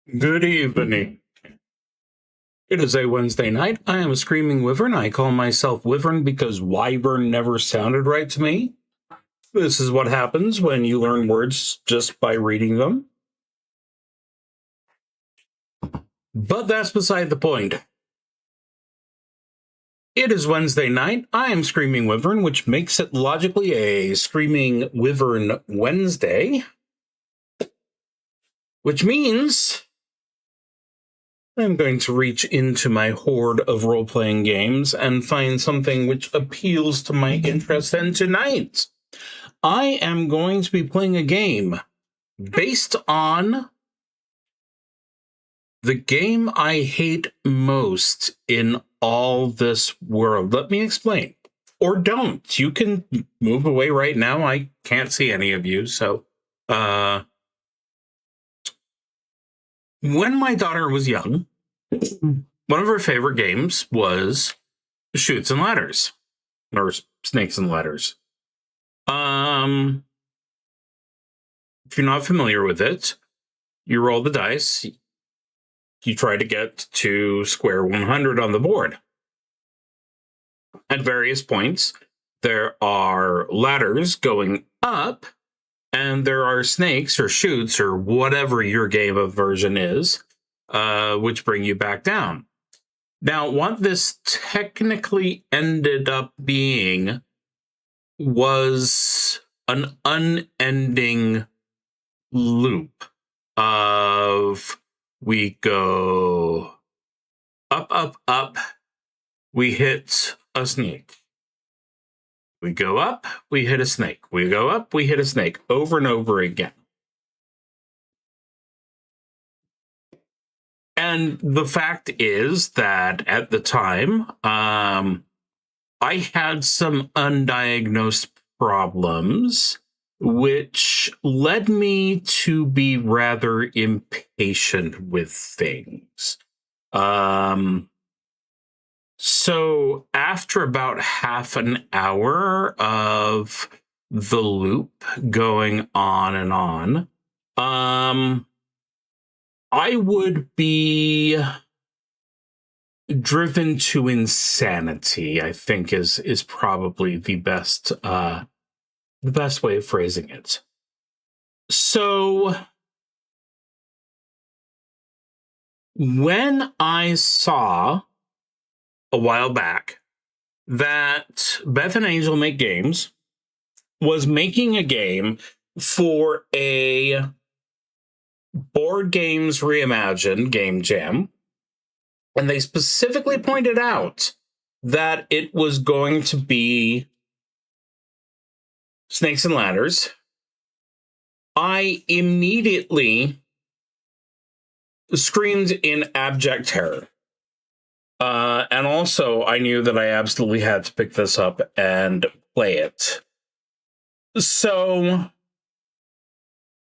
Good evening. It is a Wednesday night. I am a Screaming Wyvern. I call myself Wyvern because Wyvern never sounded right to me. This is what happens when you learn words just by reading them. But that's beside the point. It is Wednesday night. I am Screaming Wyvern, which makes it logically a Screaming Wyvern Wednesday. Which means I'm going to reach into my hoard of role-playing games and find something which appeals to my interest. And tonight, I am going to be playing a game based on the game I hate most in all this world. Let me explain. Or don't. You can move away right now. I can't see any of you, so... When my daughter was young, one of her favorite games was Chutes and Ladders, or Snakes and Ladders. If you're not familiar with it, you roll the dice, you try to get to square 100 on the board. At various points, there are ladders going up, and there are snakes or chutes or whatever your game of version is, which bring you back down. Now, what this technically ended up being was an unending loop of we go up, up, up, we hit a snake. We go up, we hit a snake. We go up, we hit a snake, over and over again. And the fact is that at the time, I had some undiagnosed problems, which led me to be rather impatient with things. So after about half an hour of the loop going on and on, I would be driven to insanity, I think is probably the best way of phrasing it. So when I saw a while back that Beth and Angel Make Games was making a game for a Board Games Reimagined game jam, and they specifically pointed out that it was going to be Snakes and Ladders, I immediately screamed in abject terror. And also, I knew that I absolutely had to pick this up and play it. So,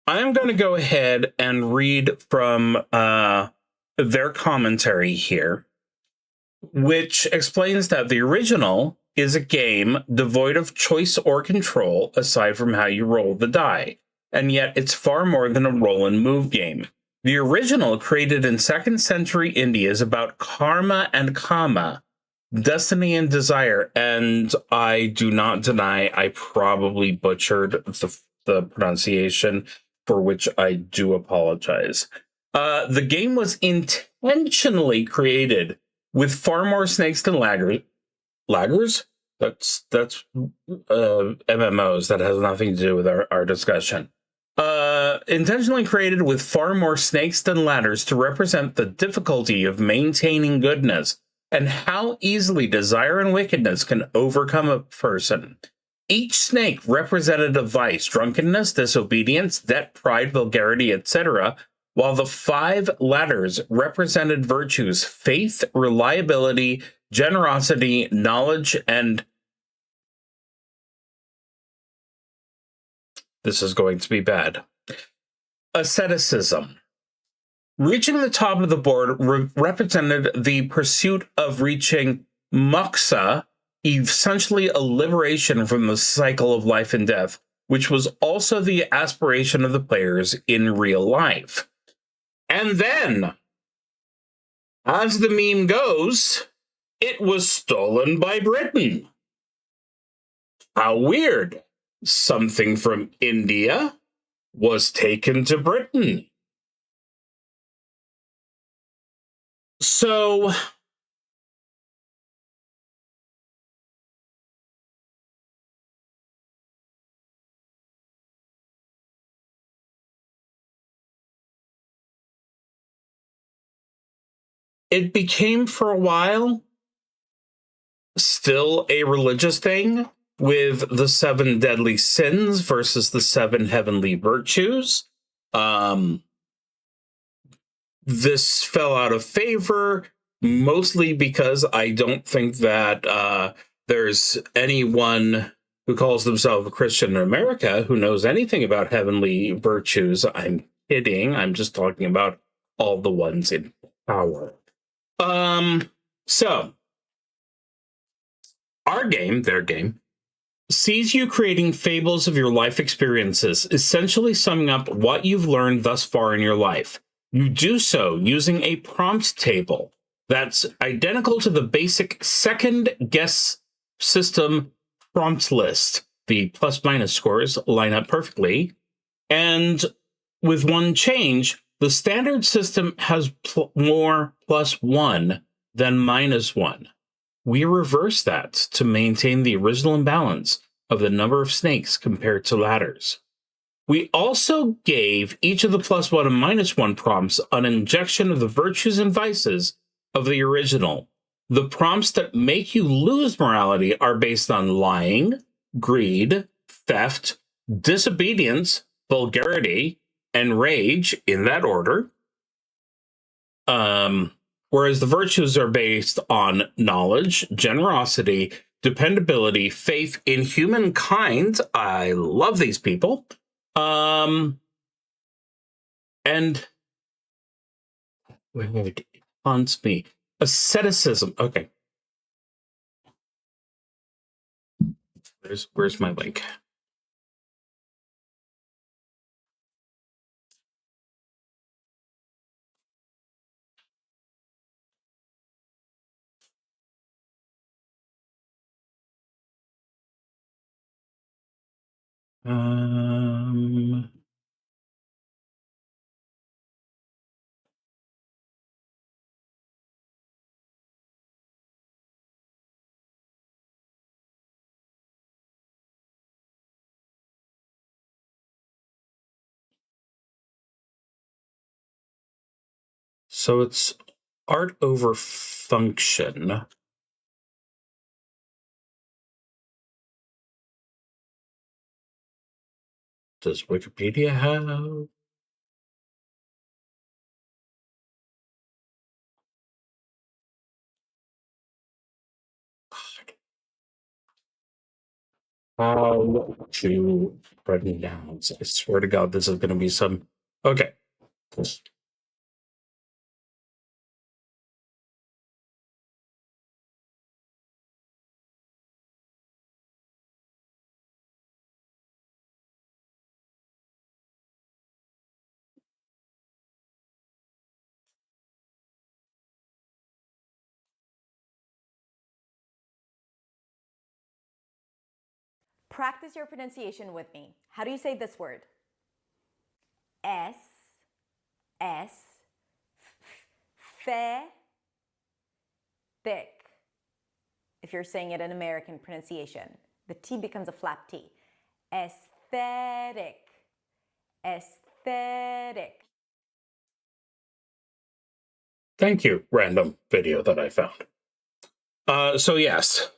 I'm going to go ahead and read from their commentary here, which explains that the original is a game devoid of choice or control aside from how you roll the die, and yet it's far more than a roll and move game. The original, created in 2nd century India, is about karma and kama, destiny and desire, and I do not deny I probably butchered the pronunciation, for which I do apologize. The game was intentionally created with far more snakes than ladders. That's MMOs. That has nothing to do with our discussion. Intentionally created with far more snakes than ladders to represent the difficulty of maintaining goodness and how easily desire and wickedness can overcome a person. Each snake represented a vice: drunkenness, disobedience, debt, pride, vulgarity, etc., while the 5 ladders represented virtues: faith, reliability, generosity, knowledge, and... This is going to be bad. Asceticism. Reaching the top of the board represented the pursuit of reaching moksha, essentially a liberation from the cycle of life and death, which was also the aspiration of the players in real life. And then, as the meme goes, it was stolen by Britain. How weird. Something from India was taken to Britain. So, it became for a while still a religious thing, with the 7 deadly sins versus the 7 heavenly virtues. This fell out of favor, mostly because I don't think that there's anyone who calls themselves a Christian in America who knows anything about heavenly virtues. I'm kidding. I'm just talking about all the ones in power. So our game, their game, sees you creating fables of your life experiences, essentially summing up what you've learned thus far in your life. You do so using a prompt table that's identical to the basic second guess system prompt list. The plus-minus scores line up perfectly. And with one change, the standard system has more +1 than -1. We reverse that to maintain the original imbalance of the number of snakes compared to ladders. We also gave each of the +1 and -1 prompts an injection of the virtues and vices of the original. The prompts that make you lose morality are based on lying, greed, theft, disobedience, vulgarity, and rage, in that order. Whereas the virtues are based on knowledge, generosity, dependability, faith in humankind. I love these people. And wait, it haunts me. Asceticism. Okay. Where's my link? So it's art over function. Does Wikipedia have? How to write down? I swear to God, this is going to be some. Okay. Practice your pronunciation with me. How do you say this word? S, S, fe, thick. If you're saying it in American pronunciation, the T becomes a flap T. Aesthetic, aesthetic. Thank you, random video that I found. So yes.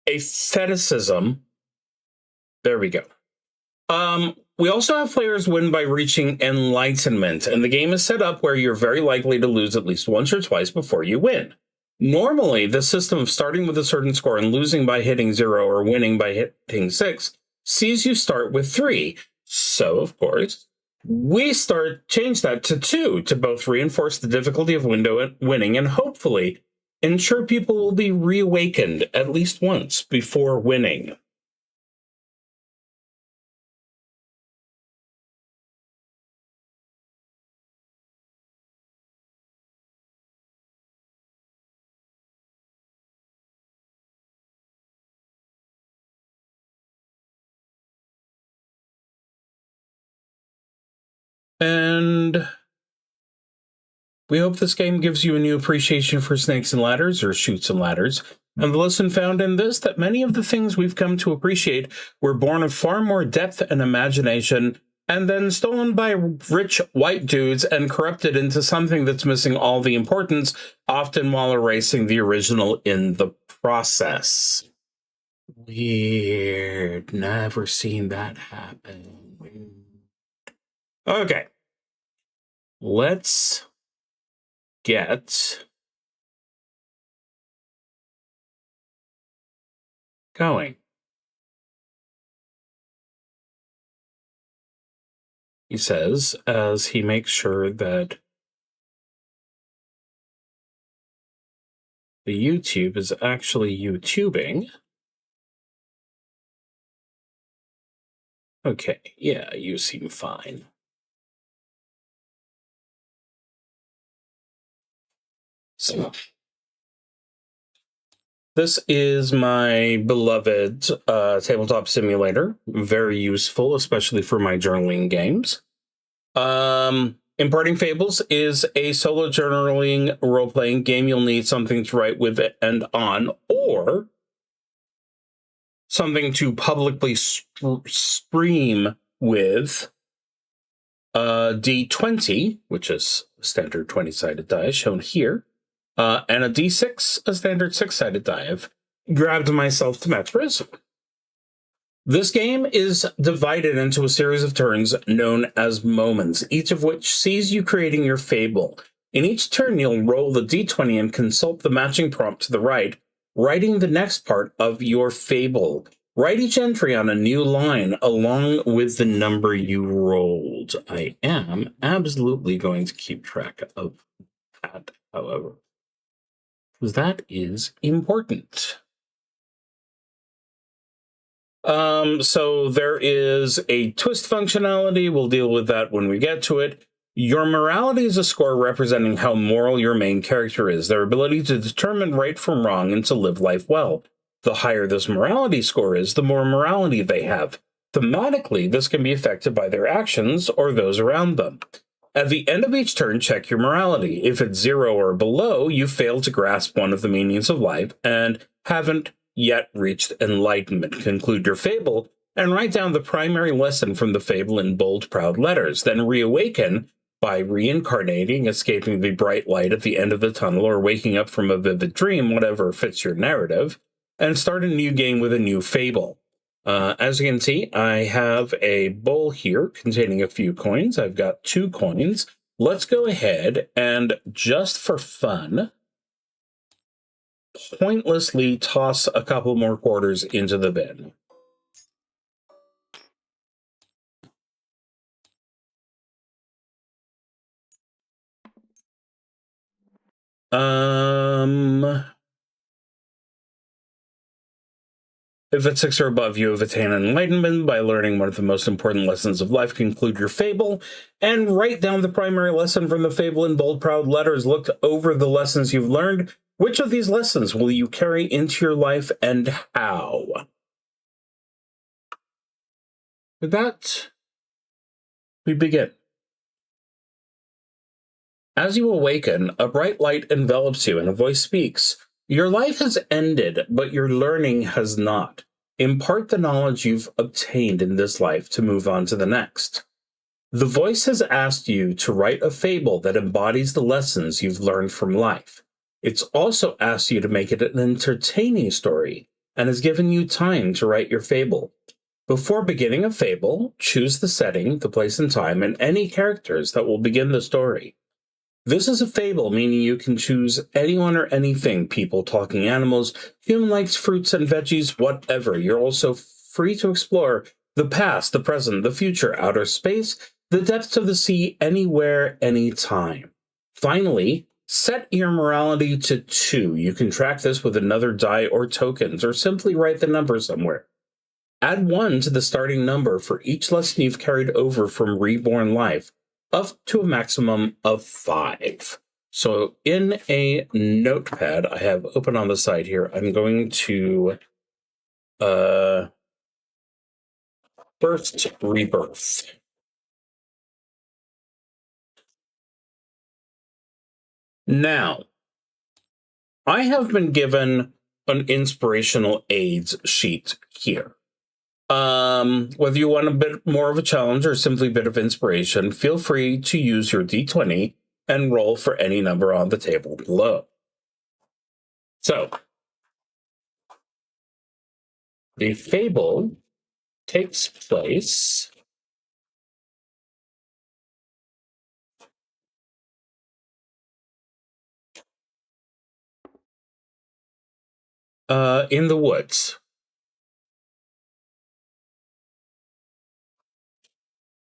A fetishism. There we go. We also have players win by reaching enlightenment, and the game is set up where you're very likely to lose at least once or twice before you win. Normally, the system of starting with a certain score and losing by hitting 0 or winning by hitting 6 sees you start with 3. So, of course, we change that to 2 to both reinforce the difficulty of winning and hopefully ensure people will be reawakened at least once before winning. And we hope this game gives you a new appreciation for snakes and ladders, or chutes and ladders. And the lesson found in this, that many of the things we've come to appreciate were born of far more depth and imagination, and then stolen by rich white dudes and corrupted into something that's missing all the importance, often while erasing the original in the process. Weird. Never seen that happen. Okay. Let's get going. He says, as he makes sure that the YouTube is actually YouTubing. Okay, yeah, you seem fine. So, this is my beloved tabletop simulator. Very useful, especially for my journaling games. Imparting Fables is a solo journaling role-playing game. You'll need something to write with it and on, or something to publicly stream with a D20, which is a standard 20-sided die shown here, and a D6, a standard 6-sided die. I've grabbed myself to Metris. This game is divided into a series of turns known as moments, each of which sees you creating your fable. In each turn, you'll roll the D20 and consult the matching prompt to the right, writing the next part of your fable. Write each entry on a new line along with the number you rolled. I am absolutely going to keep track of that, however, because that is important. So there is a twist functionality. We'll deal with that when we get to it. Your morality is a score representing how moral your main character is, their ability to determine right from wrong and to live life well. The higher this morality score is, the more morality they have. Thematically, this can be affected by their actions or those around them. At the end of each turn, check your morality. If it's 0 or below, you fail to grasp one of the meanings of life and haven't yet reached enlightenment. Conclude your fable and write down the primary lesson from the fable in bold, proud letters. Then reawaken by reincarnating, escaping the bright light at the end of the tunnel, or waking up from a vivid dream, whatever fits your narrative, and start a new game with a new fable. As you can see, I have a bowl here containing a few coins. I've got 2 coins. Let's go ahead and, just for fun, pointlessly toss a couple more quarters into the bin. If it's 6 or above, you have attained enlightenment by learning one of the most important lessons of life. Conclude your fable and write down the primary lesson from the fable in bold, proud letters. Look over the lessons you've learned. Which of these lessons will you carry into your life and how? With that, we begin. As you awaken, a bright light envelops you and a voice speaks. Your life has ended, but your learning has not. Impart the knowledge you've obtained in this life to move on to the next. The voice has asked you to write a fable that embodies the lessons you've learned from life. It's also asked you to make it an entertaining story and has given you time to write your fable. Before beginning a fable, choose the setting, the place and time, and any characters that will begin the story. This is a fable, meaning you can choose anyone or anything, people, talking animals, human-like fruits and veggies, whatever. You're also free to explore the past, the present, the future, outer space, the depths of the sea, anywhere, anytime. Finally, set your morality to 2. You can track this with another die or tokens, or simply write the number somewhere. Add 1 to the starting number for each lesson you've carried over from reborn life, up to a maximum of 5. So in a notepad I have open on the side here, I'm going to first rebirth. Now, I have been given an inspirational aids sheet here. Whether you want a bit more of a challenge or simply a bit of inspiration, feel free to use your d20 and roll for any number on the table below. So, the fable takes place in the woods.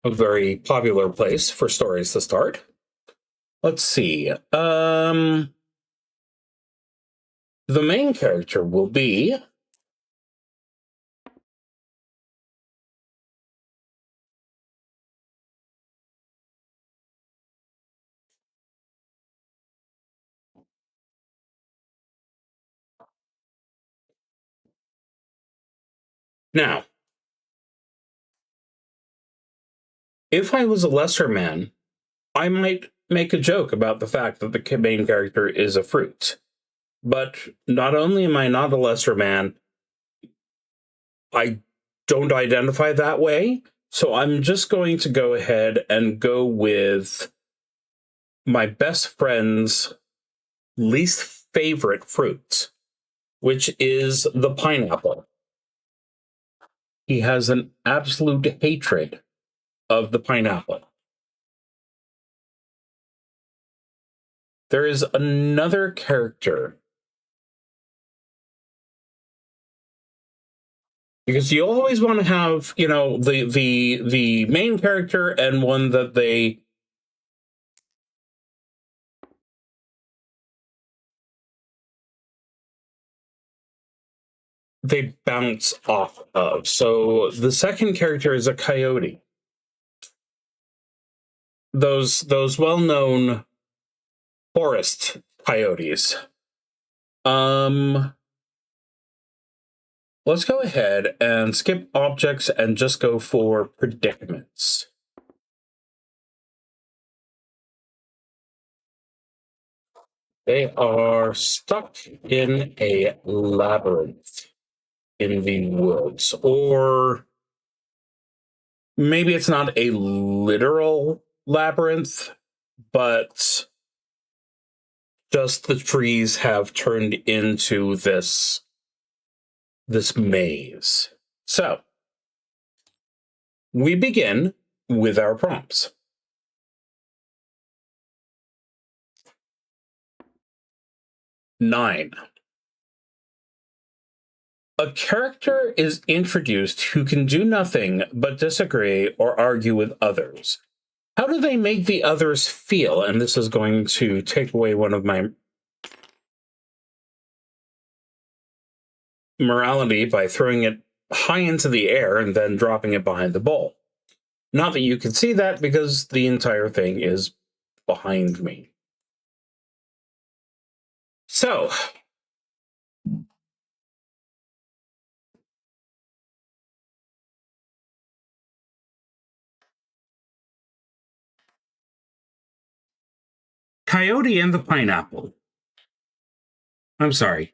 A very popular place for stories to start. Let's see. The main character will be now. If I was a lesser man, I might make a joke about the fact that the main character is a fruit. But not only am I not a lesser man, I don't identify that way. So I'm just going to go ahead and go with my best friend's least favorite fruit, which is the pineapple. He has an absolute hatred of the pineapple. There is another character, because you always want to have, you know, the main character and one that they bounce off of. So the second character is a coyote. Those well-known forest coyotes. Let's go ahead and skip objects and just go for predicaments. They are stuck in a labyrinth in the woods, or maybe it's not a literal labyrinth, but just the trees have turned into this maze. So, we begin with our prompts. Nine. A character is introduced who can do nothing but disagree or argue with others. How do they make the others feel? And this is going to take away one of my morality by throwing it high into the air and then dropping it behind the bowl. Not that you can see that because the entire thing is behind me. So, Coyote and the Pineapple. I'm sorry.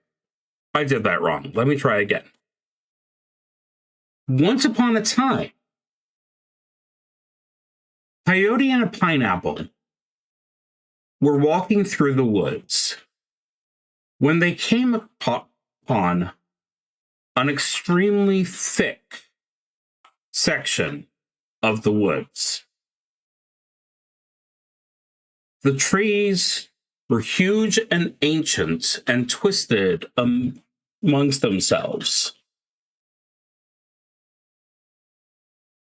I did that wrong. Let me try again. Once upon a time, Coyote and a Pineapple were walking through the woods when they came upon an extremely thick section of the woods. The trees were huge and ancient and twisted amongst themselves.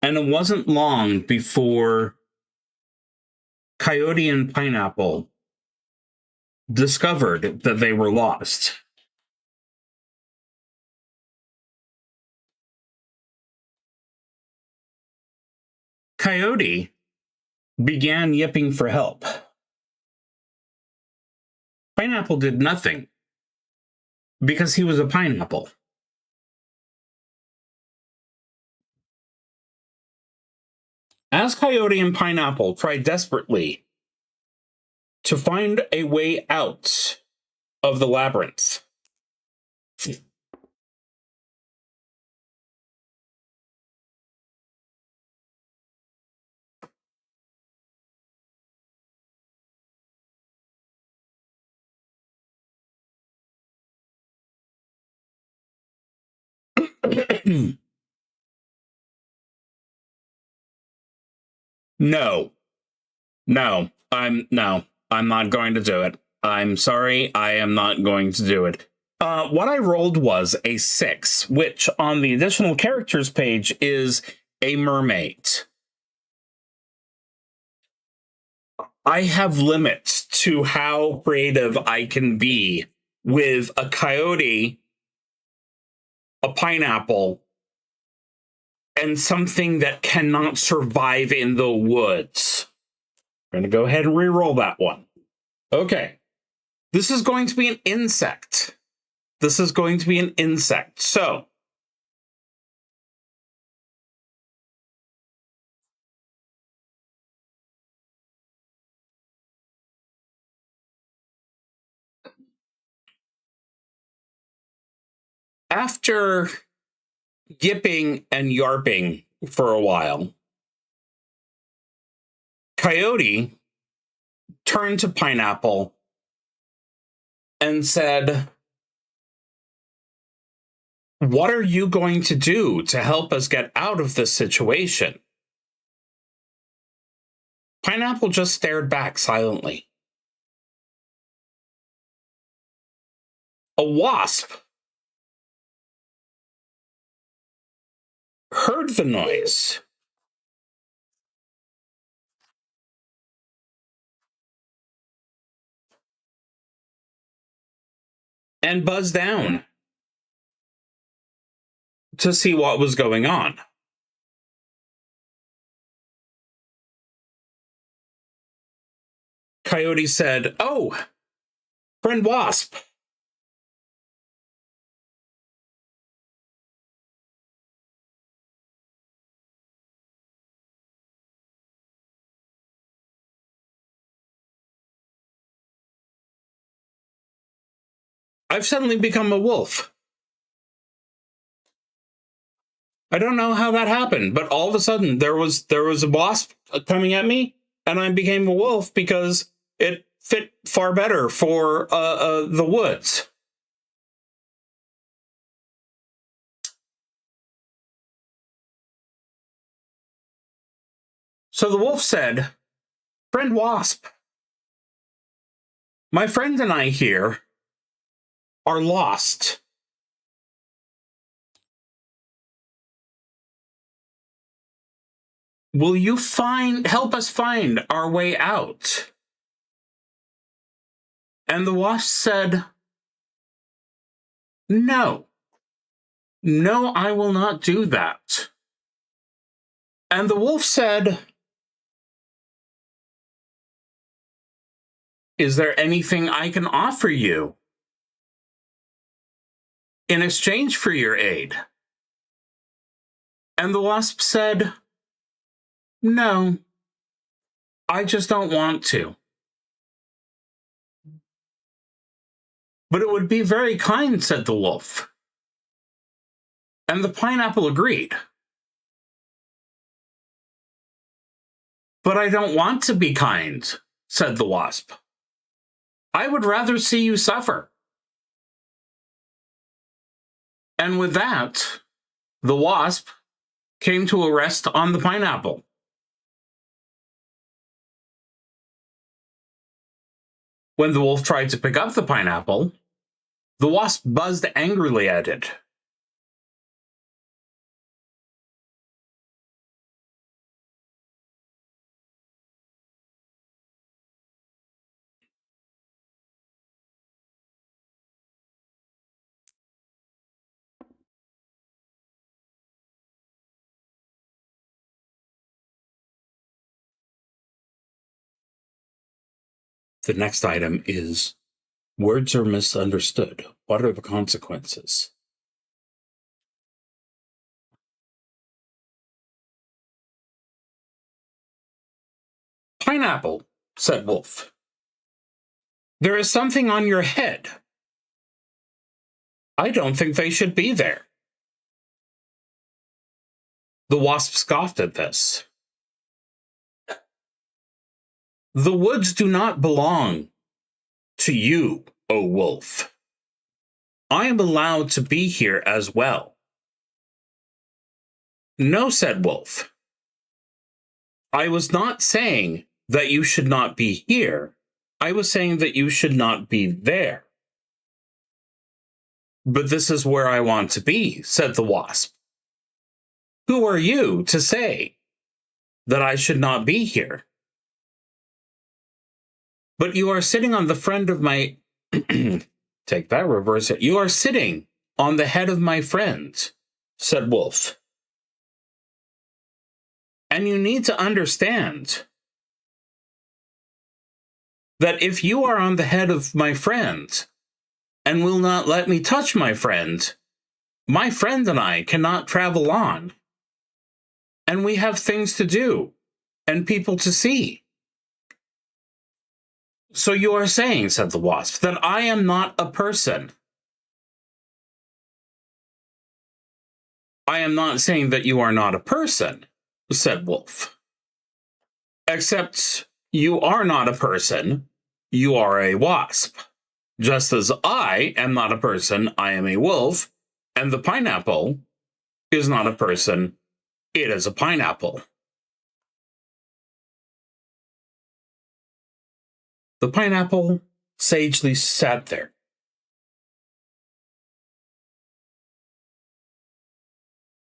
And it wasn't long before Coyote and Pineapple discovered that they were lost. Coyote began yipping for help. Pineapple did nothing because he was a pineapple. As Coyote and Pineapple tried desperately to find a way out of the labyrinth. No. I'm not going to do it. I'm sorry, I am not going to do it. What I rolled was a 6, which on the additional characters page is a mermaid. I have limits to how creative I can be with a coyote, a pineapple, and something that cannot survive in the woods. I'm going to go ahead and re-roll that one. Okay. This is going to be an insect. So, after yipping and yarping for a while, Coyote turned to Pineapple and said, "What are you going to do to help us get out of this situation?" Pineapple just stared back silently. A wasp heard the noise and buzzed down to see what was going on. Coyote said, "Oh, friend Wasp, I've suddenly become a wolf. I don't know how that happened, but all of a sudden there was a wasp coming at me, and I became a wolf because it fit far better for the woods." So the wolf said, "Friend Wasp, my friend and I here are lost. Will you help us find our way out?" And the wasp said, "No, I will not do that." And the wolf said, "Is there anything I can offer you in exchange for your aid?" And the wasp said, "No, I just don't want to. But it would be very kind," said the wolf. And the pineapple agreed. "But I don't want to be kind," said the wasp. "I would rather see you suffer." And with that, the wasp came to a rest on the pineapple. When the wolf tried to pick up the pineapple, the wasp buzzed angrily at it. The next item is words are misunderstood. What are the consequences? "Pineapple," said Wolf. There is something on your head. I don't think they should be there. The wasp scoffed at this. The woods do not belong to you, O wolf. I am allowed to be here as well. No, said Wolf. I was not saying that you should not be here. I was saying that you should not be there. But this is where I want to be, said the wasp. Who are you to say that I should not be here? But you are sitting on the friend of my... Take that, reverse it. You are sitting on the head of my friend, said Wolf. And you need to understand that if you are on the head of my friend and will not let me touch my friend and I cannot travel on. And we have things to do and people to see. So you are saying, said the wasp, that I am not a person. I am not saying that you are not a person, said Wolf. Except you are not a person, you are a wasp. Just as I am not a person, I am a wolf, and the pineapple is not a person, it is a pineapple. The pineapple sagely sat there.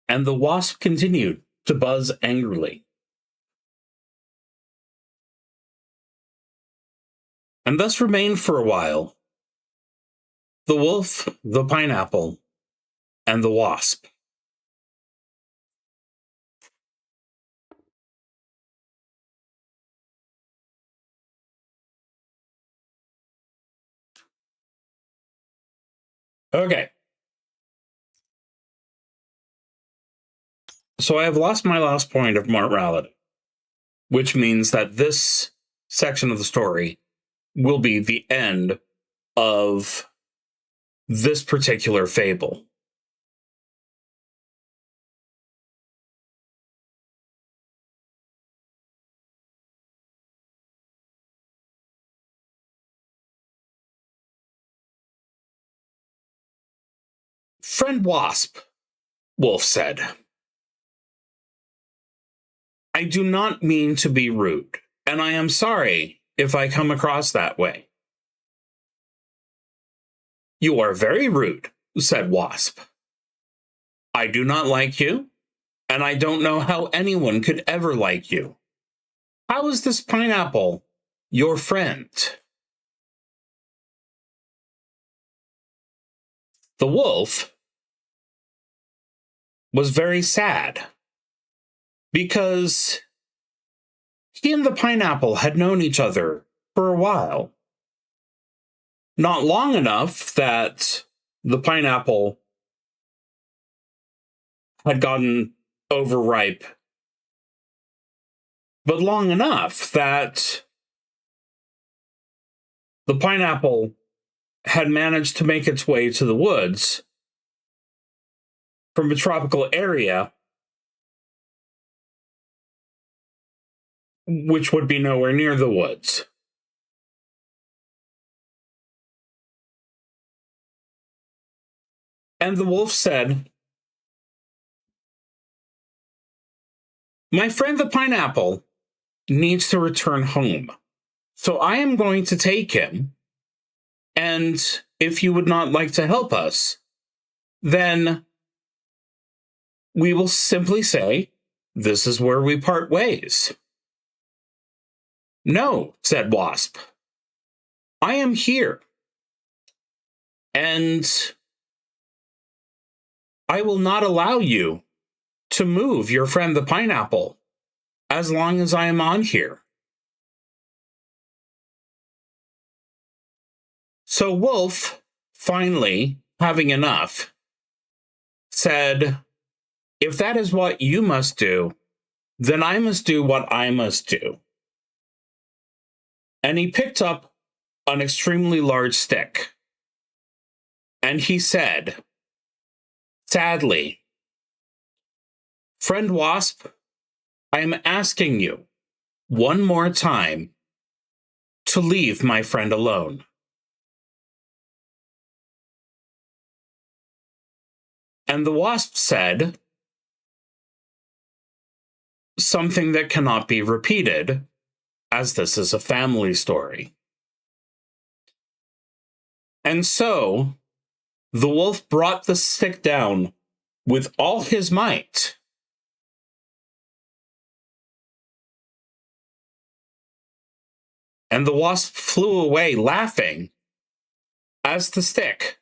And the wasp continued to buzz angrily. And thus remained for a while the wolf, the pineapple, and the wasp. Okay. So I have lost my last point of morality, which means that this section of the story will be the end of this particular fable. Friend Wasp, Wolf said, I do not mean to be rude, and I am sorry if I come across that way. You are very rude, said Wasp. I do not like you, and I don't know how anyone could ever like you. How is this pineapple your friend? The wolf was very sad because he and the pineapple had known each other for a while. Not long enough that the pineapple had gotten overripe, but long enough that the pineapple had managed to make its way to the woods from a tropical area, which would be nowhere near the woods. And the wolf said, my friend the pineapple needs to return home, so I am going to take him, and if you would not like to help us, then we will simply say, this is where we part ways. No, said Wasp. I am here, and I will not allow you to move your friend the pineapple as long as I am on here. So Wolf, finally, having enough, said, if that is what you must do, then I must do what I must do. And he picked up an extremely large stick. And he said, sadly, Friend Wasp, I am asking you one more time to leave my friend alone. And the Wasp said something that cannot be repeated, as this is a family story. And so, the wolf brought the stick down with all his might. And the wasp flew away laughing as the stick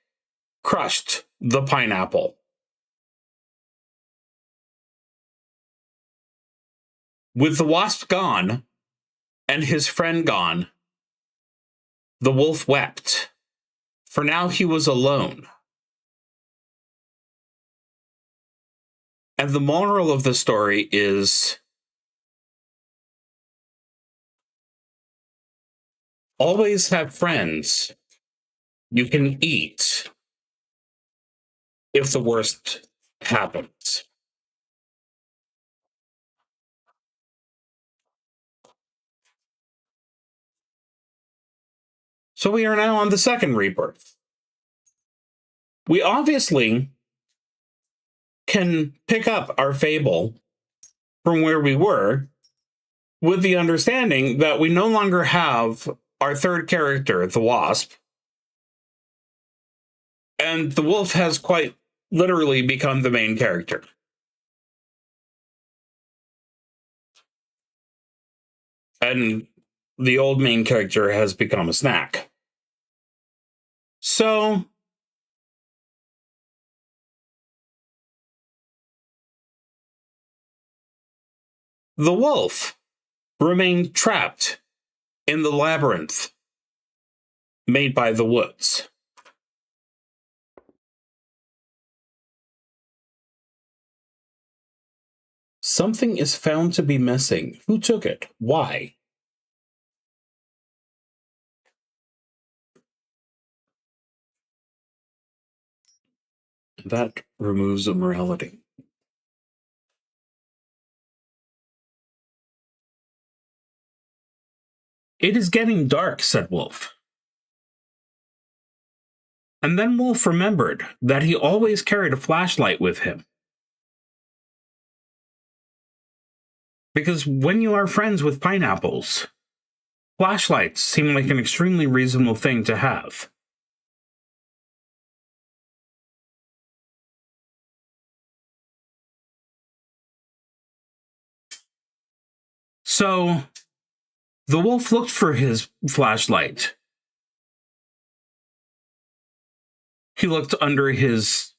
crushed the pineapple. With the wasp gone and his friend gone, the wolf wept, for now he was alone. And the moral of the story is always have friends you can eat if the worst happens. So we are now on the second rebirth. We obviously can pick up our fable from where we were with the understanding that we no longer have our third character, the wasp. And the wolf has quite literally become the main character. And the old main character has become a snack. So, the wolf remained trapped in the labyrinth made by the woods. Something is found to be missing. Who took it? Why? That removes immorality. It is getting dark, said Wolf. And then Wolf remembered that he always carried a flashlight with him. Because when you are friends with pineapples, flashlights seem like an extremely reasonable thing to have. So, the wolf looked for his flashlight. He looked under his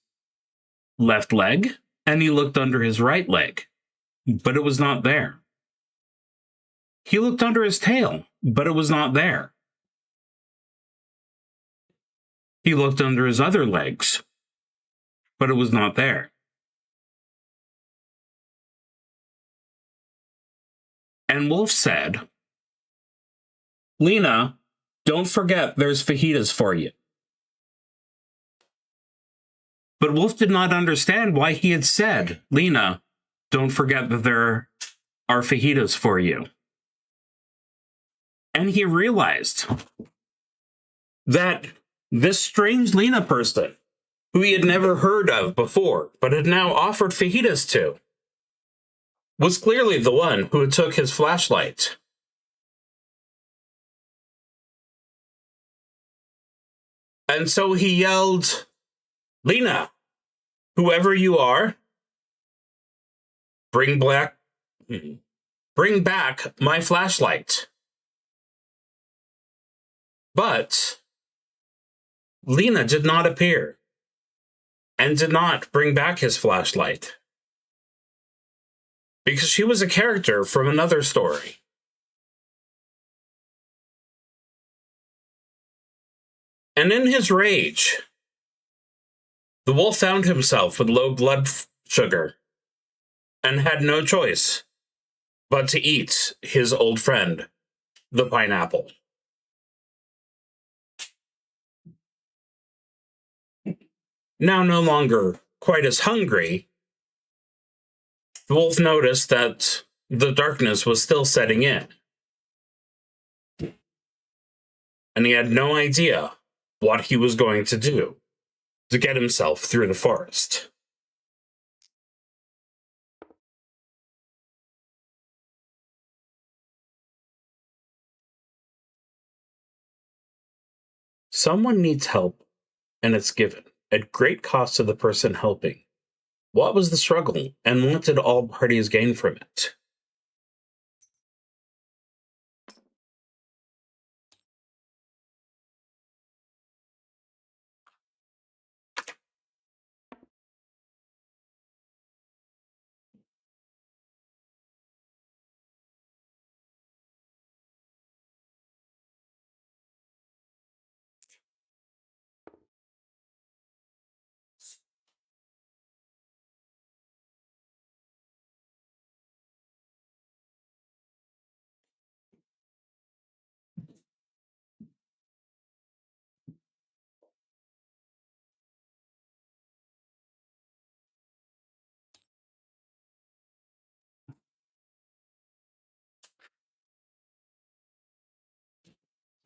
left leg, and he looked under his right leg, but it was not there. He looked under his tail, but it was not there. He looked under his other legs, but it was not there. And Wolf said, Lena, don't forget there's fajitas for you. But Wolf did not understand why he had said, Lena, don't forget that there are fajitas for you. And he realized that this strange Lena person, who he had never heard of before, but had now offered fajitas to, was clearly the one who took his flashlight. And so he yelled, Lena, whoever you are, bring back my flashlight. But Lena did not appear and did not bring back his flashlight, because she was a character from another story. And in his rage, the wolf found himself with low blood sugar and had no choice but to eat his old friend, the pineapple. Now no longer quite as hungry, the wolf noticed that the darkness was still setting in, and he had no idea what he was going to do to get himself through the forest. Someone needs help, and it's given, at great cost to the person helping. What was the struggle, and what did all parties gain from it?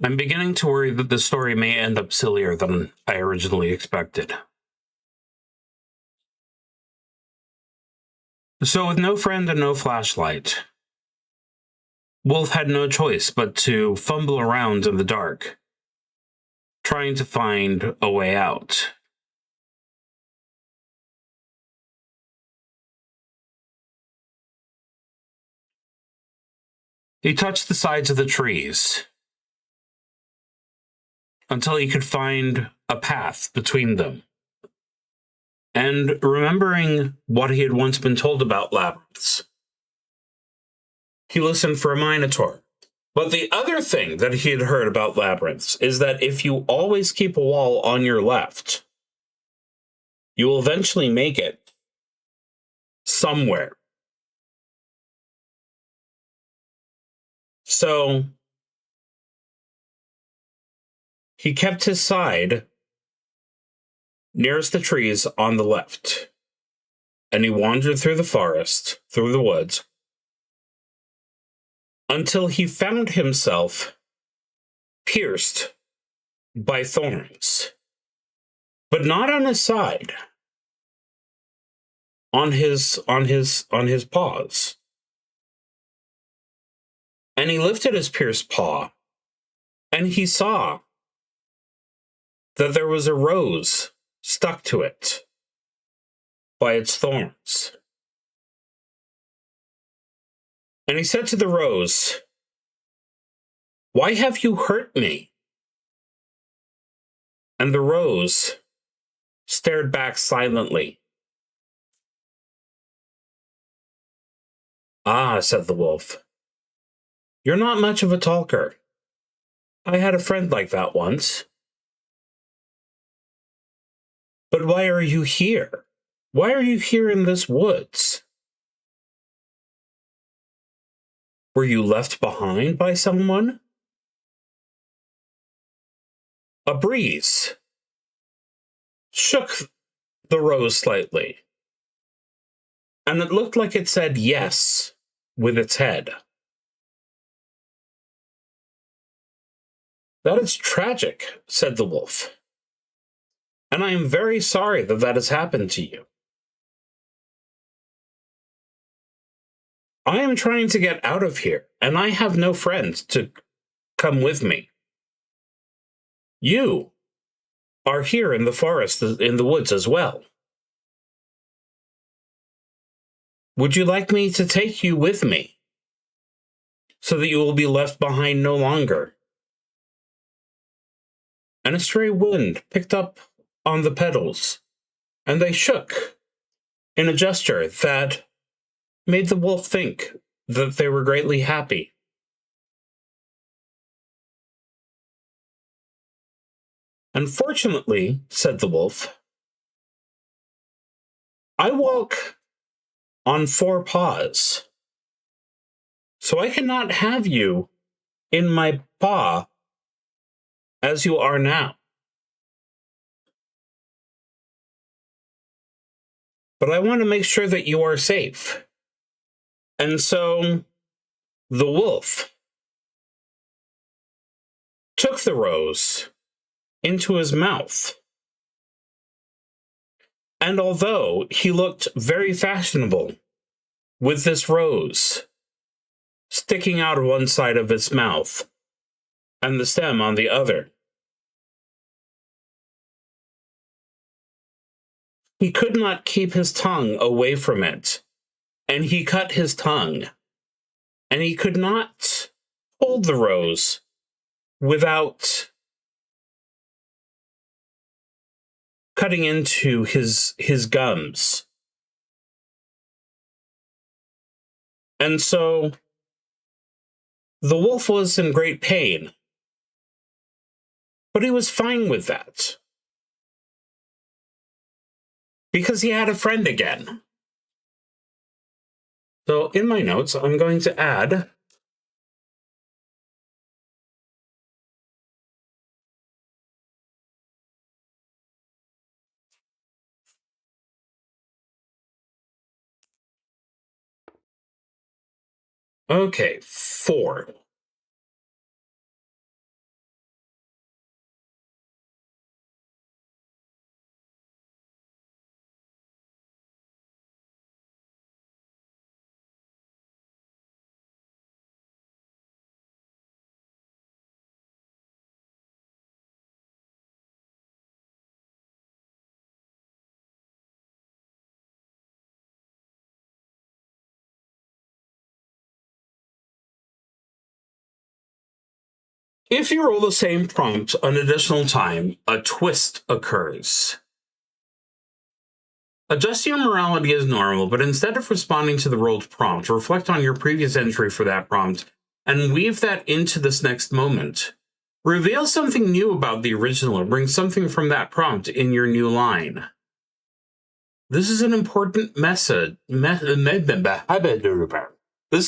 I'm beginning to worry that the story may end up sillier than I originally expected. So, with no friend and no flashlight, Wolf had no choice but to fumble around in the dark, trying to find a way out. He touched the sides of the trees until he could find a path between them. And remembering what he had once been told about labyrinths, he listened for a minotaur. But the other thing that he had heard about labyrinths is that if you always keep a wall on your left, you will eventually make it somewhere. So he kept his side nearest the trees on the left, and he wandered through the forest, through the woods, until he found himself pierced by thorns, but not on his side, on his paws. And he lifted his pierced paw, and he saw that there was a rose stuck to it by its thorns. And he said to the rose, "Why have you hurt me?" And the rose stared back silently. "Ah," said the wolf, "you're not much of a talker. I had a friend like that once. But why are you here? Why are you here in this woods? Were you left behind by someone?" A breeze shook the rose slightly, and it looked like it said yes with its head. "That is tragic," said the wolf, "and I am very sorry that that has happened to you. I am trying to get out of here, and I have no friends to come with me. You are here in the forest, in the woods as well. Would you like me to take you with me, so that you will be left behind no longer?" And a stray wind picked up on the petals, and they shook in a gesture that made the wolf think that they were greatly happy. "Unfortunately," said the wolf, "I walk on 4 paws, so I cannot have you in my paw as you are now. but I want to make sure that you are safe. And so the wolf took the rose into his mouth. And although he looked very fashionable with this rose sticking out of one side of its mouth and the stem on the other, he could not keep his tongue away from it, and he cut his tongue, and he could not hold the rose without cutting into his gums. And so the wolf was in great pain, but he was fine with that, because he had a friend again. So in my notes, I'm going to add okay, 4. If you roll the same prompt an additional time, a twist occurs. Adjust your morality as normal, but instead of responding to the rolled prompt, reflect on your previous entry for that prompt and weave that into this next moment. Reveal something new about the original or bring something from that prompt in your new line. This is an important message. This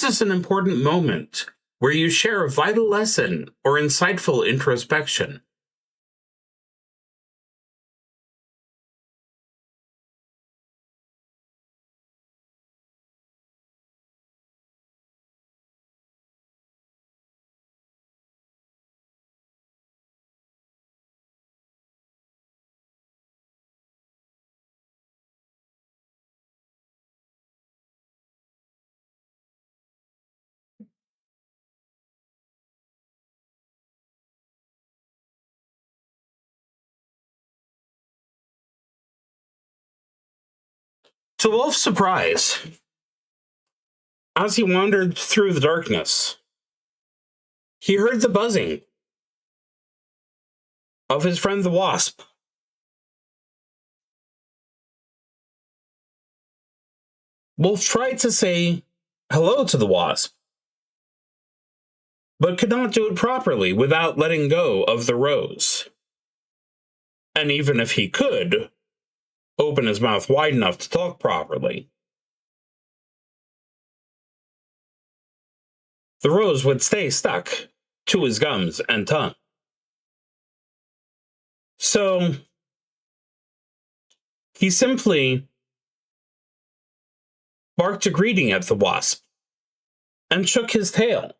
is an important moment where you share a vital lesson or insightful introspection. To Wolf's surprise, as he wandered through the darkness, he heard the buzzing of his friend the wasp. Wolf tried to say hello to the wasp, but could not do it properly without letting go of the rose. And even if he could open his mouth wide enough to talk properly, the rose would stay stuck to his gums and tongue. So he simply barked a greeting at the wasp and shook his tail.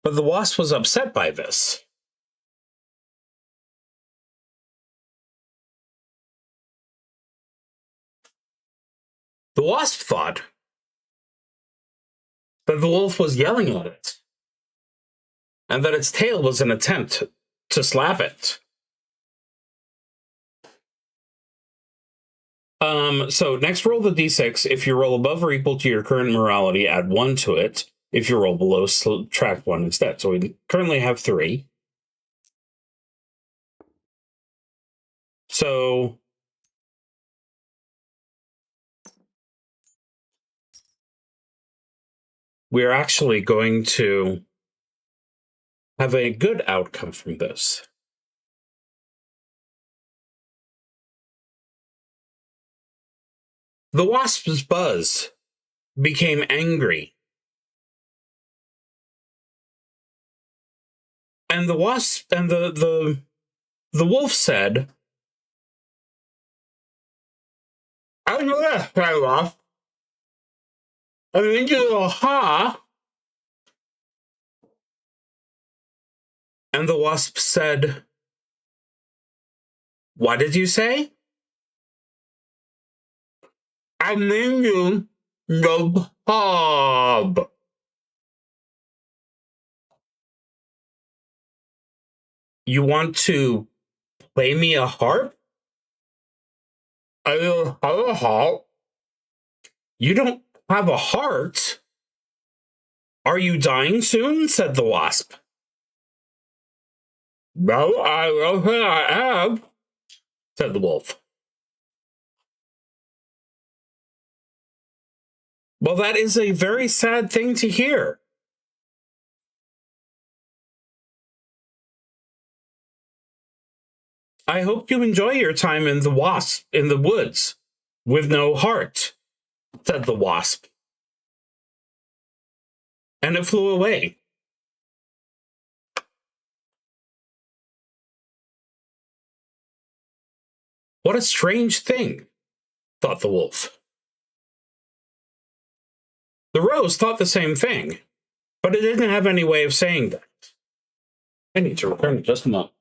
But the wasp was upset by this. The wasp thought that the wolf was yelling at it, and that its tail was an attempt to slap it. So next, roll the d6. If you roll above or equal to your current morality, add 1 to it. If you roll below, subtract 1 instead. So we currently have 3. So we're actually going to have a good outcome from this. The wasp's buzz became angry. And the wasp and the The wolf said, I know that fell off. And then you go, ha. And the wasp said, what did you say? I mean you, no pub. You want to play me a harp? I don't have a harp. You don't have a heart? Are you dying soon? Said the wasp. No, I don't think I am, said the wolf. Well, that is a very sad thing to hear. I hope you enjoy your time in the woods with no heart, said the wasp. And it flew away. What a strange thing, thought the wolf. The rose thought the same thing, but it didn't have any way of saying that. I need to return in just a moment.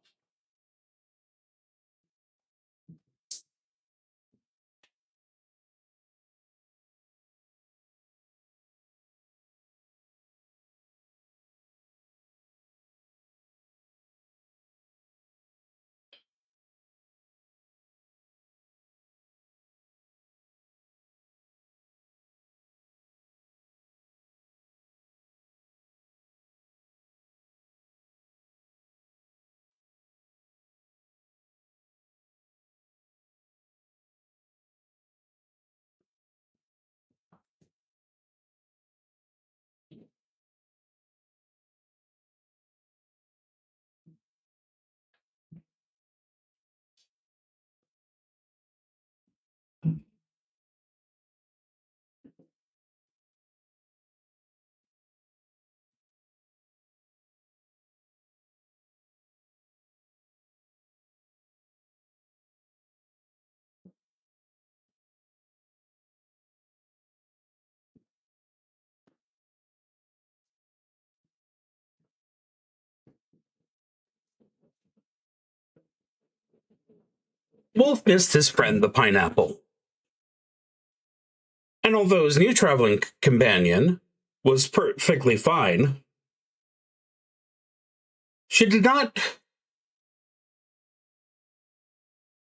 Wolf missed his friend the pineapple. And although his new traveling companion was perfectly fine, she did not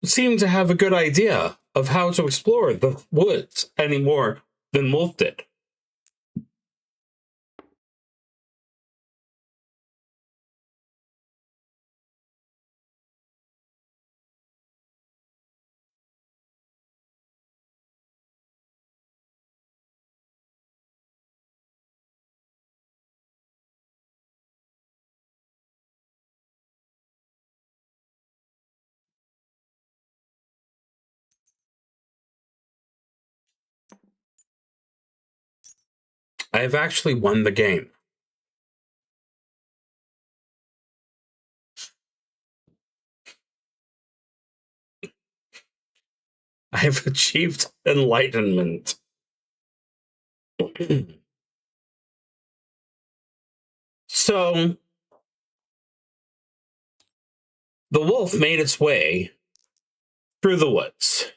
seem to have a good idea of how to explore the woods any more than Wolf did. I have actually won the game. I have achieved enlightenment. So, the wolf made its way through the woods.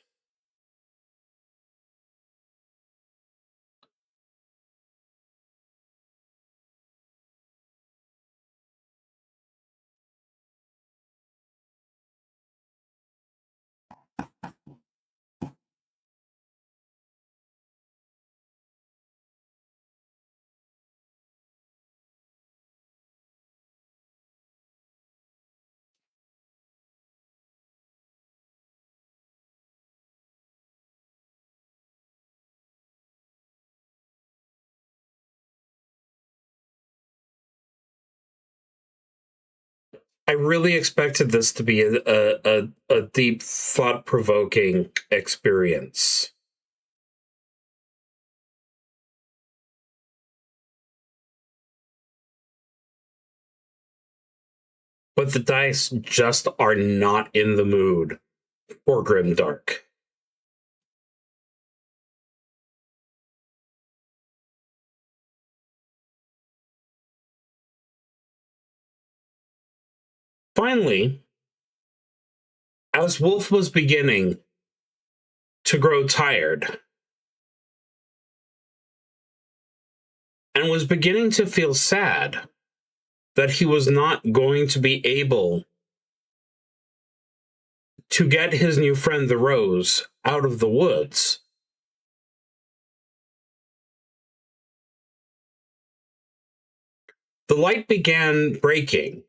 I really expected this to be a deep, thought-provoking experience. but the dice just are not in the mood for grimdark. Finally, as Wolf was beginning to grow tired and was beginning to feel sad that he was not going to be able to get his new friend the Rose out of the woods, the light began breaking.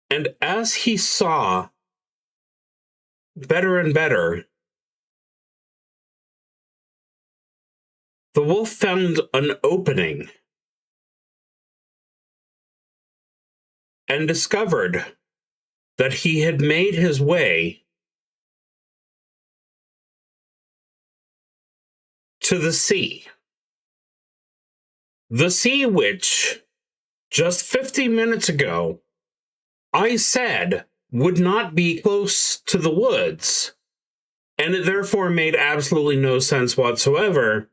And as he saw better and better, the wolf found an opening and discovered that he had made his way to the sea. The sea which, just 50 minutes ago, I said would not be close to the woods, and it therefore made absolutely no sense whatsoever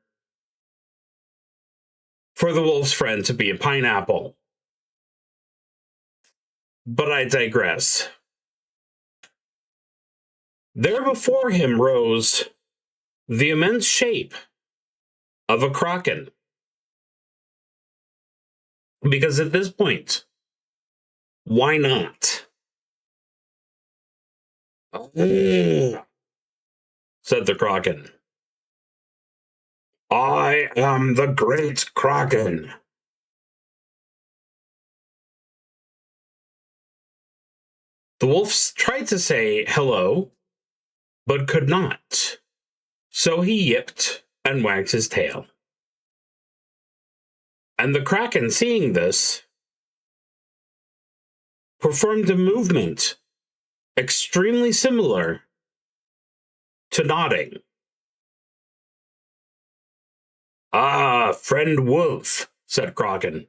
for the wolf's friend to be a pineapple. But I digress. There before him rose the immense shape of a kraken. Because at this point, why not? Oh, said the kraken. I am the great kraken. The wolf tried to say hello, but could not. So he yipped and wagged his tail. And the kraken, seeing this, performed a movement extremely similar to nodding. Ah, friend wolf, said Kraken.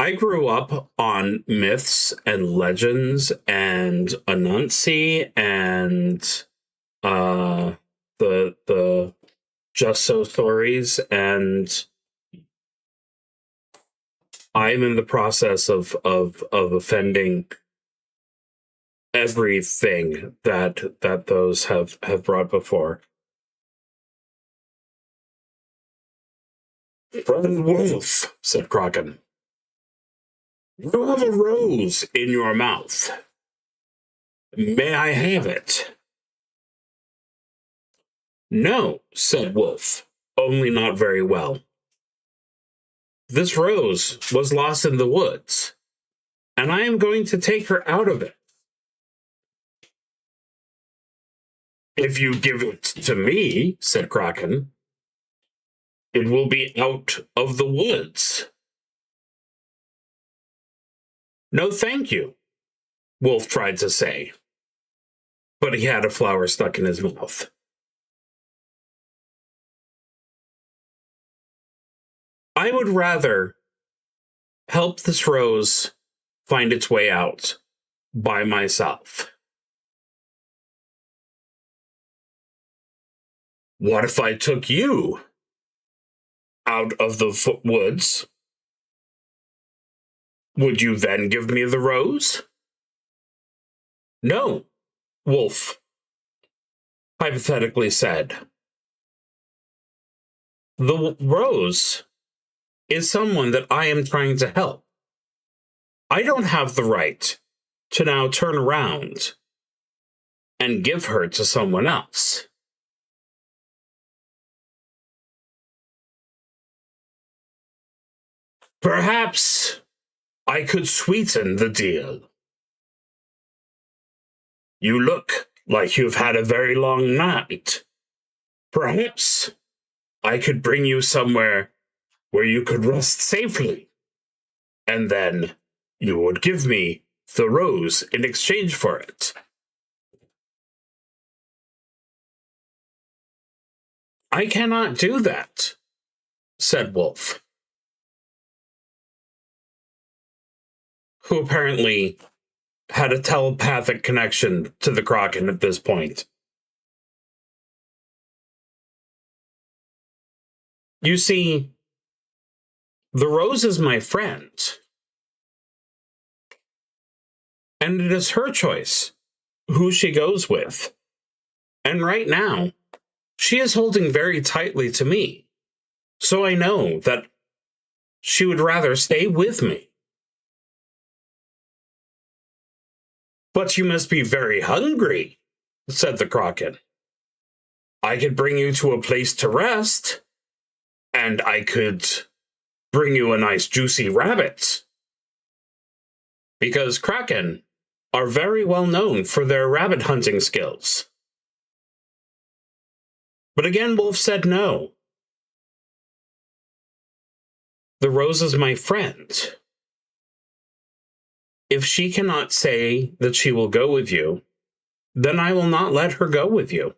I grew up on myths and legends and Anansi and the Just So stories, and I'm in the process of offending everything that those have brought before. Friend wolf, said Kraken. You have a rose in your mouth. May I have it? No, said Wolf, only not very well. This rose was lost in the woods, and I am going to take her out of it. If you give it to me, said Kraken, it will be out of the woods. No, thank you, Wolf tried to say, but he had a flower stuck in his mouth. I would rather help this rose find its way out by myself. What if I took you out of the woods? Would you then give me the rose? No, Wolf hypothetically said. The rose is someone that I am trying to help. I don't have the right to now turn around and give her to someone else. Perhaps I could sweeten the deal. You look like you've had a very long night. Perhaps I could bring you somewhere where you could rest safely, and then you would give me the rose in exchange for it. I cannot do that, said Wolf, who apparently had a telepathic connection to the Kraken at this point. You see, the rose is my friend, and it is her choice who she goes with. And right now, she is holding very tightly to me, so I know that she would rather stay with me. But you must be very hungry, said the Kraken. I could bring you to a place to rest, and I could bring you a nice juicy rabbit. Because Kraken are very well known for their rabbit hunting skills. But again, Wolf said no. The rose is my friend. If she cannot say that she will go with you, then I will not let her go with you.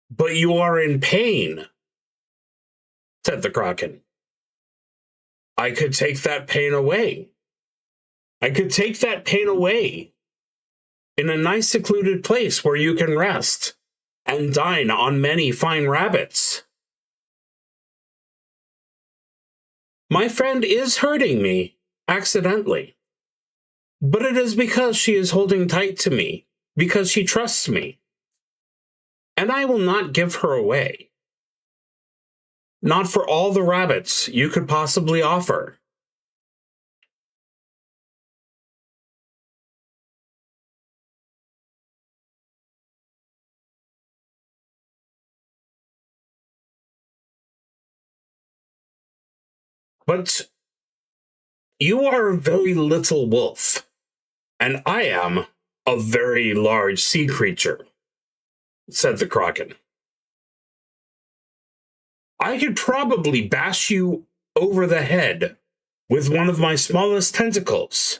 But you are in pain, said the Kraken. I could take that pain away. I could take that pain away in a nice secluded place where you can rest and dine on many fine rabbits. My friend is hurting me accidentally, but it is because she is holding tight to me, because she trusts me. And I will not give her away. Not for all the rabbits you could possibly offer. But you are a very little wolf, and I am a very large sea creature, said the Kraken. I could probably bash you over the head with one of my smallest tentacles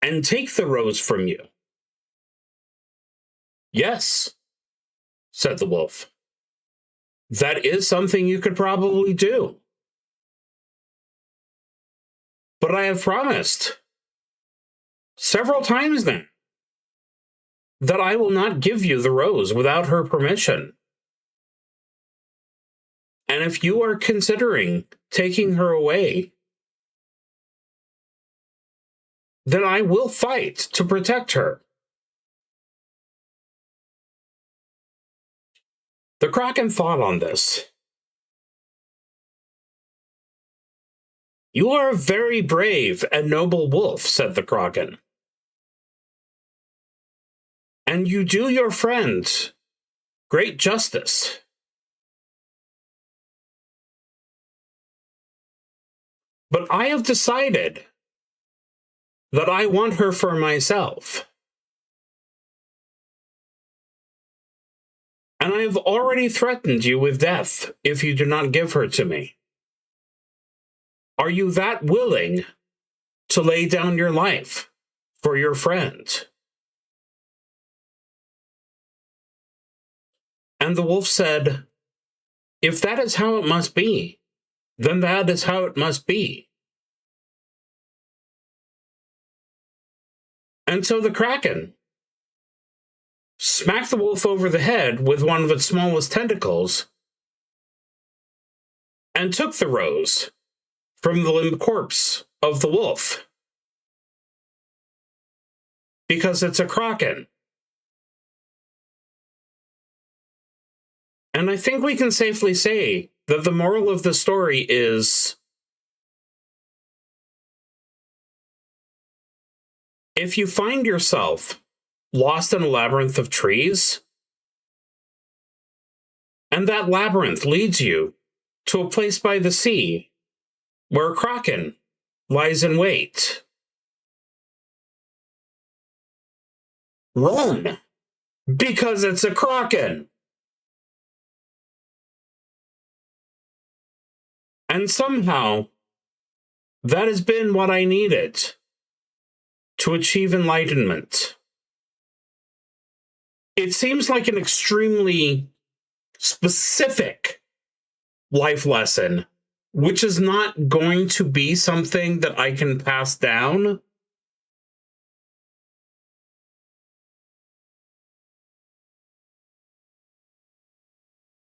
and take the rose from you. Yes, said the wolf. That is something you could probably do. But I have promised several times now that I will not give you the rose without her permission. And if you are considering taking her away, then I will fight to protect her. The Kraken thought on this. You are a very brave and noble wolf, said the Kraken. And you do your friend great justice. But I have decided that I want her for myself. And I have already threatened you with death if you do not give her to me. Are you that willing to lay down your life for your friend? And the wolf said, if that is how it must be, then that is how it must be. And so the Kraken smacked the wolf over the head with one of its smallest tentacles and took the rose from the limp corpse of the wolf. Because it's a Kraken. And I think we can safely say that the moral of the story is, if you find yourself lost in a labyrinth of trees, and that labyrinth leads you to a place by the sea where a Kraken lies in wait, run, because it's a Kraken. And somehow, that has been what I needed to achieve enlightenment. It seems like an extremely specific life lesson, which is not going to be something that I can pass down.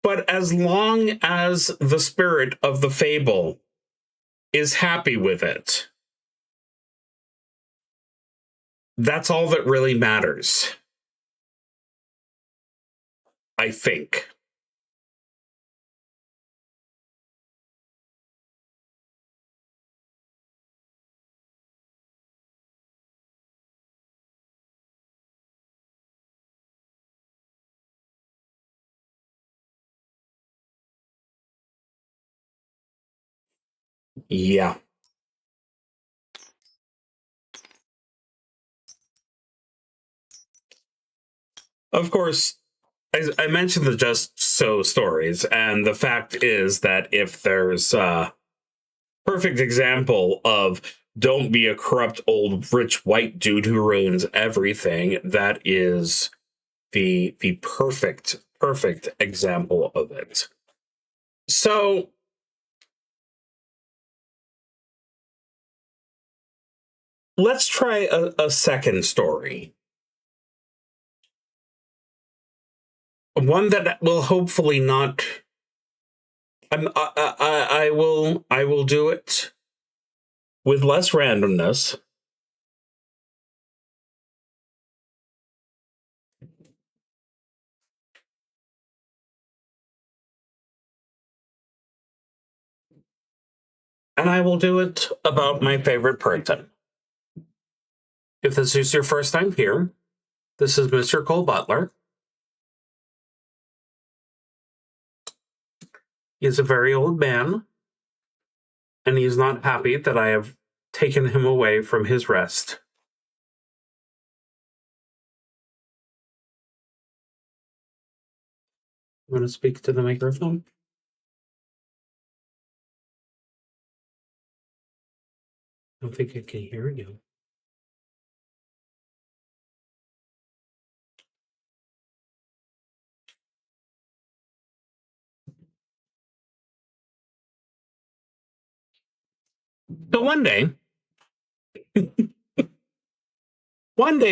But as long as the spirit of the fable is happy with it, that's all that really matters, I think. Yeah. Of course, I mentioned the just so stories, and the fact is that if there's a perfect example of don't be a corrupt old rich white dude who ruins everything, that is the perfect example of it. So let's try a second story. One that will hopefully not. I will do it with less randomness. And I will do it about my favorite person. If this is your first time here, this is Mr. Cole Butler. He's a very old man, and he's not happy that I have taken him away from his rest. You want to speak to the microphone? I don't think I can hear you. So one day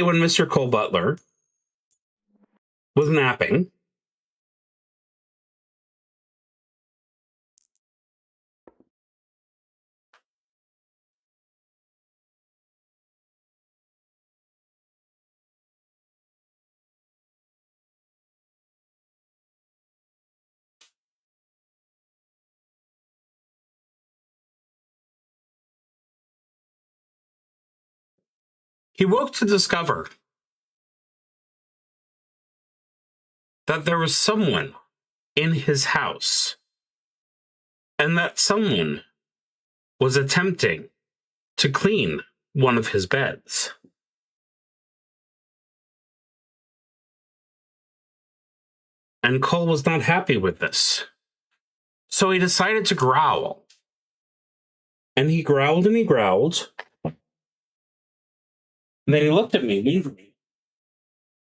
when Mr. Cole Butler was napping, he woke to discover that there was someone in his house, and that someone was attempting to clean one of his beds. And Cole was not happy with this. So he decided to growl. And he growled and he growled. And then he looked at me, wondering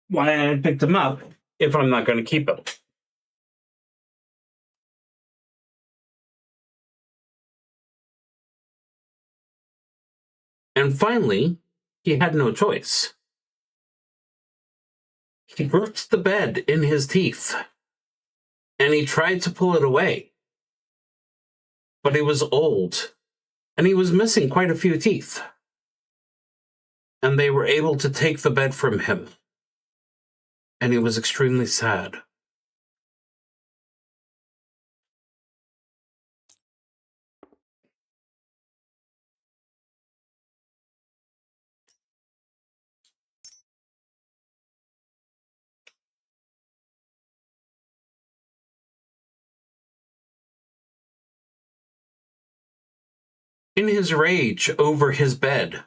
why I picked him up if I'm not going to keep him. And finally, he had no choice. He gripped the bed in his teeth, and he tried to pull it away. But he was old, and he was missing quite a few teeth. And they were able to take the bed from him. And he was extremely sad. In his rage over his bed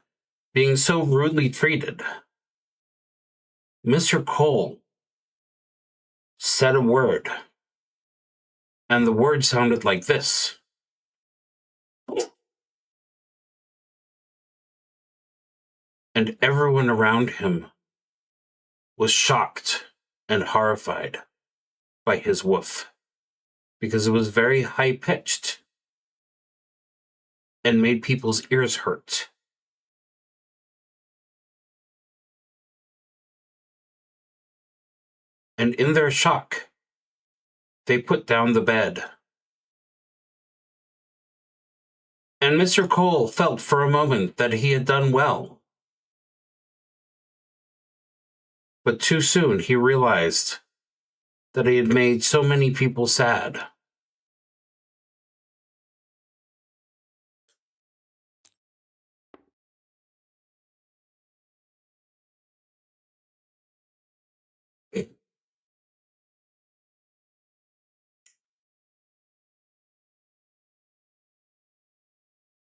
being so rudely treated, Mr. Cole said a word, and the word sounded like this. And everyone around him was shocked and horrified by his woof, because it was very high-pitched and made people's ears hurt. And in their shock, they put down the bed. And Mr. Cole felt for a moment that he had done well. But too soon he realized that he had made so many people sad.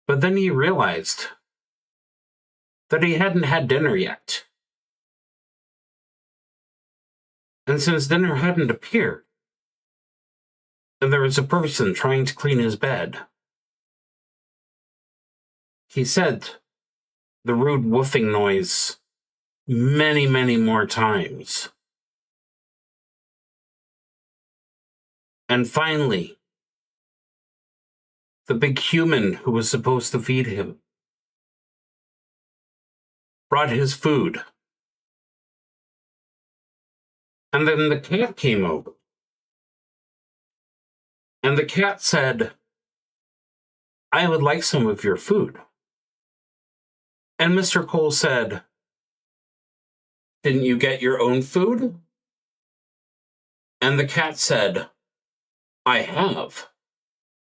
But then he realized that he hadn't had dinner yet. And since dinner hadn't appeared, and there was a person trying to clean his bed, he said the rude woofing noise many, many more times. And finally, the big human who was supposed to feed him brought his food. And then the cat came over. And the cat said, "I would like some of your food." And Mr. Cole said, "Didn't you get your own food?" And the cat said, "I have,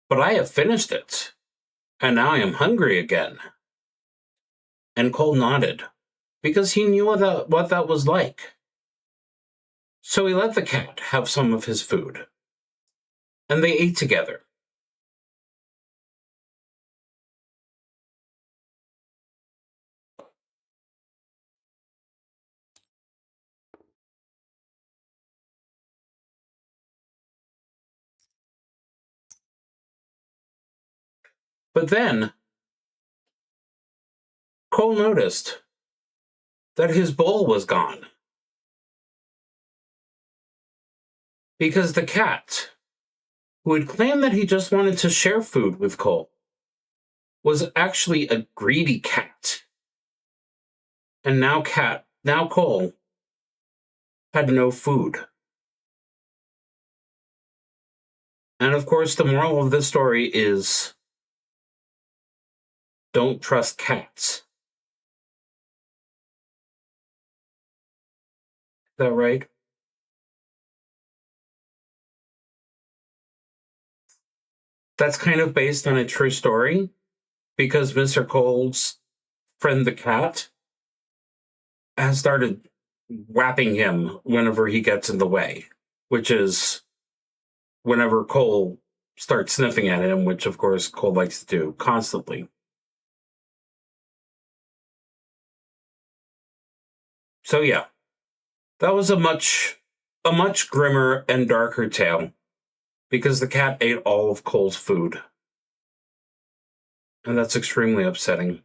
but I have finished it, and now I am hungry again." And Cole nodded, because he knew what that was like. So he let the cat have some of his food, and they ate together. But then, Cole noticed that his bowl was gone. Because the cat, who had claimed that he just wanted to share food with Cole, was actually a greedy cat. And now Cole had no food. And of course, the moral of this story is, don't trust cats. Is that right? That's kind of based on a true story, because Mr. Cole's friend the cat has started whapping him whenever he gets in the way, which is whenever Cole starts sniffing at him, which of course Cole likes to do constantly. So yeah, that was a much grimmer and darker tale, because the cat ate all of Cole's food. And that's extremely upsetting.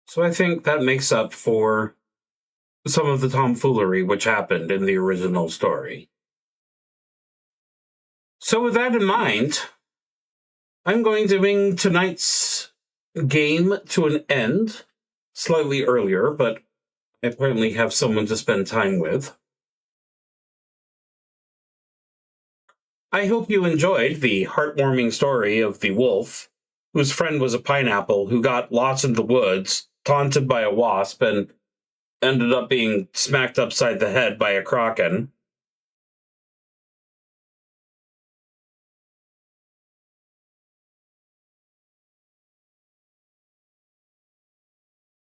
So I think that makes up for some of the tomfoolery which happened in the original story. So with that in mind, I'm going to bring tonight's game to an end slightly earlier, but I apparently have someone to spend time with. I hope you enjoyed the heartwarming story of the wolf, whose friend was a pineapple who got lost in the woods, taunted by a wasp, and ended up being smacked upside the head by a kraken.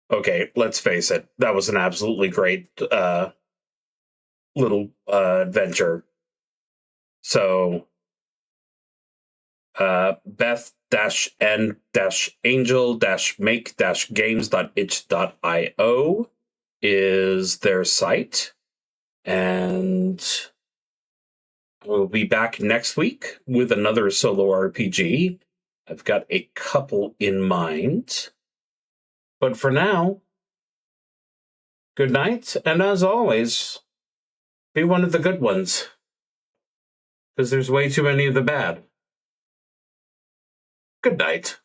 Okay, let's face it, that was an absolutely great little adventure. So, beth-n-angel-make-games.itch.io is their site. And we'll be back next week with another solo RPG. I've got a couple in mind. But for now, good night, and as always, be one of the good ones. Because there's way too many of the bad. Good night.